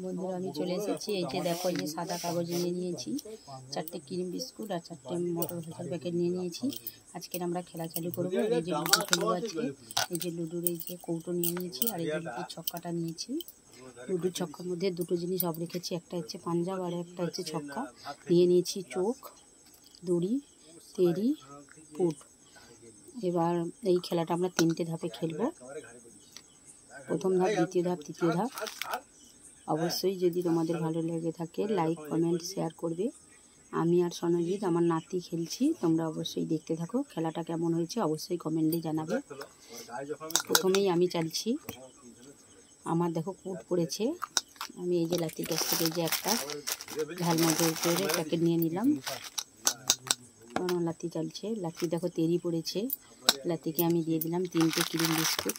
বন্ধুরা আমি চলে এসেছি। এই যে দেখো, এই যে সাদা কাগজ নিয়ে নিয়েছি, 4টে ক্রিম বিস্কুট আর 4টে মটর ভেজাল প্যাকেট নিয়ে নিয়েছি। আজকের আমরা খেলা চালু করবো। এই যে লুডো খেলবো আছে, এই যে লুডোর এই যে কৌটো নিয়ে নিয়েছি, আর এই যে লুডোর ছক্কাটা নিয়েছি। লুডোর ছক্কার মধ্যে দুটো জিনিস সব রেখেছি, একটা হচ্ছে পাঞ্জাব আর একটা হচ্ছে ছক্কা। নিয়ে নিয়েছি চোখ, দড়ি, তেরি, পুট। এবার এই খেলাটা আমরা 3টে ধাপে খেলবো। প্রথম ধাপ, দ্বিতীয় ধাপ, তৃতীয় ধাপ। অবশ্যই যদি তোমাদের ভালো লেগে থাকে লাইক কমেন্ট শেয়ার করবে। আমি আর সনজিৎ আমার নাতি খেলছি, তোমরা অবশ্যই দেখতে থাকো। খেলাটা কেমন হয়েছে অবশ্যই কমেন্টে জানাবে। প্রথমেই আমি চালছি। আমার দেখো কুট পড়েছে। আমি এই যে লাতির কাছ থেকে এই যে একটা ঝালমুড়ির করে প্যাকেট নিয়ে নিলাম। আমার লাতি চালছে। লাতি দেখো তেরি পড়েছে। লাতিকে আমি দিয়ে দিলাম 3টে ক্রিম বিস্কুট।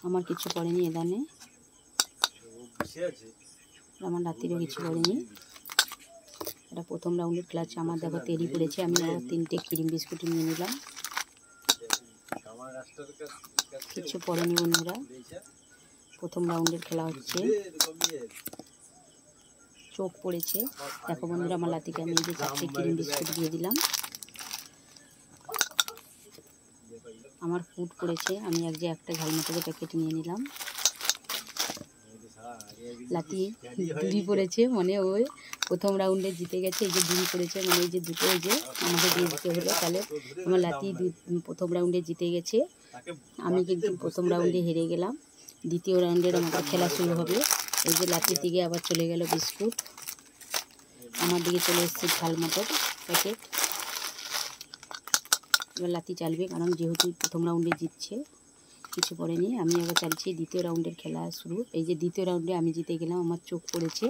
আমার কিছু পড়েনি এদানে, আমার রাত্রিরও কিছু পড়েনি। এটা প্রথম রাউন্ডের খেলা আছে। আমার দেখো তেরি পড়েছে, আমি আবার 3টে ক্রিম বিস্কুট নিয়ে নিলাম। কিছু পড়েনি বন্ধুরা। প্রথম রাউন্ডের খেলা হচ্ছে। চোখ পড়েছে। দেখো বন্ধুরা, আমার লাতিকে আমি এই যে 4টে ক্রিম বিস্কুট দিয়ে দিলাম। আমার ফুড পড়েছে, আমি একটা ঝালমুড়ির প্যাকেট নিয়ে নিলাম। লাতি দুড়ি পড়েছে, মানে ওই প্রথম রাউন্ডে জিতে গেছে। এই যে দুড়ি পড়েছে, মানে এই যে দুটো এই যে আমাকে দিয়ে দিতে হলো। তাহলে আমার লাতি প্রথম রাউন্ডে জিতে গেছে, আমি কিন্তু প্রথম রাউন্ডে হেরে গেলাম। দ্বিতীয় রাউন্ডের আমাদের খেলা শুরু হবে। এই যে লাতির দিকে আবার চলে গেল বিস্কুট, আমার দিকে চলে এসছে ঝালমুড়ির প্যাকেট। এবার লাতি চালবে, কারণ যেহেতু প্রথম রাউন্ডে জিতছে। কিছু পড়েনি। আমি এবার চালছি দ্বিতীয় রাউন্ডের খেলা শুরু। এই যে দ্বিতীয় রাউন্ডে আমি জিতে গেলাম, আমার চোখ পড়েছে।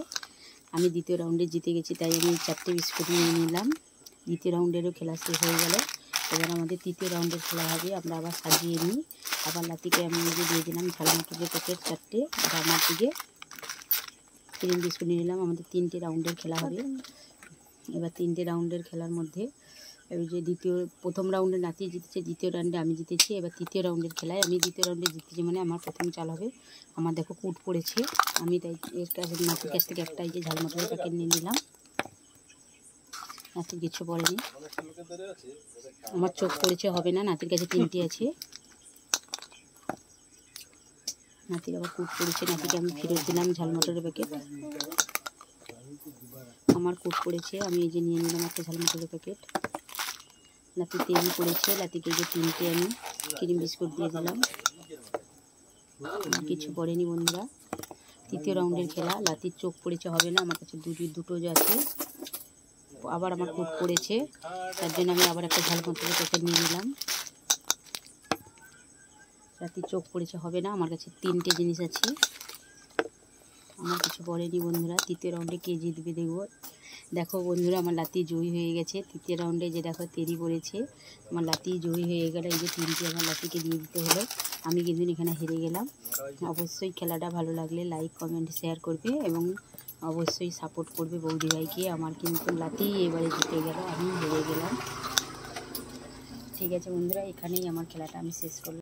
আমি দ্বিতীয় রাউন্ডে জিতে গেছি, তাই আমি 4টে বিস্কুট নিয়ে নিলাম। দ্বিতীয় রাউন্ডেরও খেলা শেষ হয়ে গেল। এবার আমাদের তৃতীয় রাউন্ডের খেলা হবে। আমরা আবার সাজিয়ে নিই। আবার লাতিকে আমি নিজে দিয়ে দিলাম ঝালমুড়ির প্যাকেট 4টে, আর আমার দিকে ক্রিম বিস্কুট নিয়ে নিলাম। আমাদের 3টে রাউন্ডের খেলা হবে। এবার 3টে রাউন্ডের খেলার মধ্যে এই যে প্রথম রাউন্ডে নাতি জিতেছে, দ্বিতীয় রাউন্ডে আমি জিতেছি। এবার তৃতীয় রাউন্ডের খেলায় আমি দ্বিতীয় রাউন্ডে জিতেছি, মানে আমার প্রথম চাল হবে। আমার দেখো কুট পড়েছে, আমি তাই এর কাছে নাতির কাছ থেকে একটা এই যে ঝালমুড়ির প্যাকেট নিয়ে নিলাম। নাতির কিছু পড়েনি। আমার চোখ পড়েছে, হবে না। নাতির কাছে 3টে আছে। নাতির আবার কুট পড়েছে, নাতিকে আমি ফেরত দিলাম ঝালমুড়ির প্যাকেট। আমার কুট পড়েছে, আমি এই যে নিয়ে নিলাম একটা ঝালমুড়ির প্যাকেট। লাতি তেরি পড়েছে, লাতিকে যে 3টে আমি ক্রিম বিস্কুট দিয়ে দিলাম। আমার কিছু পড়েনি বন্ধুরা। তৃতীয় রাউন্ডের খেলা। লাতির চোখ পড়েছে, হবে না। আমার কাছে দুটো আছে। আবার আমার কুট পড়েছে, তার জন্য আমি আবার একটা ঝালমুড়ির প্যাকেট নিয়ে নিলাম। লাতির চোখ পড়েছে, হবে না। আমার কাছে 3টে জিনিস আছে। আমার কিছু পড়েনি বন্ধুরা। তৃতীয় রাউন্ডে কে জিতবে দেখবো। দেখো বন্ধুরা, আমার লাতি জয়ী হয়ে গেছে। তৃতীয় রাউন্ডে যে দেখো তেরি পড়েছে, আমার লাতি জয়ী হয়ে গেল। এই যে 3টে আমার লাতিকে দিয়ে দিতে হলো। আমি কিন্তু এখানে হেরে গেলাম। অবশ্যই খেলাটা ভালো লাগলে লাইক কমেন্ট শেয়ার করবে এবং অবশ্যই সাপোর্ট করবে বৌদি ভাইকে। আমার কিন্তু লাতি এবারে জিতে গেল, আমি হেরে গেলাম। ঠিক আছে বন্ধুরা, এখানেই আমার খেলাটা আমি শেষ করলাম।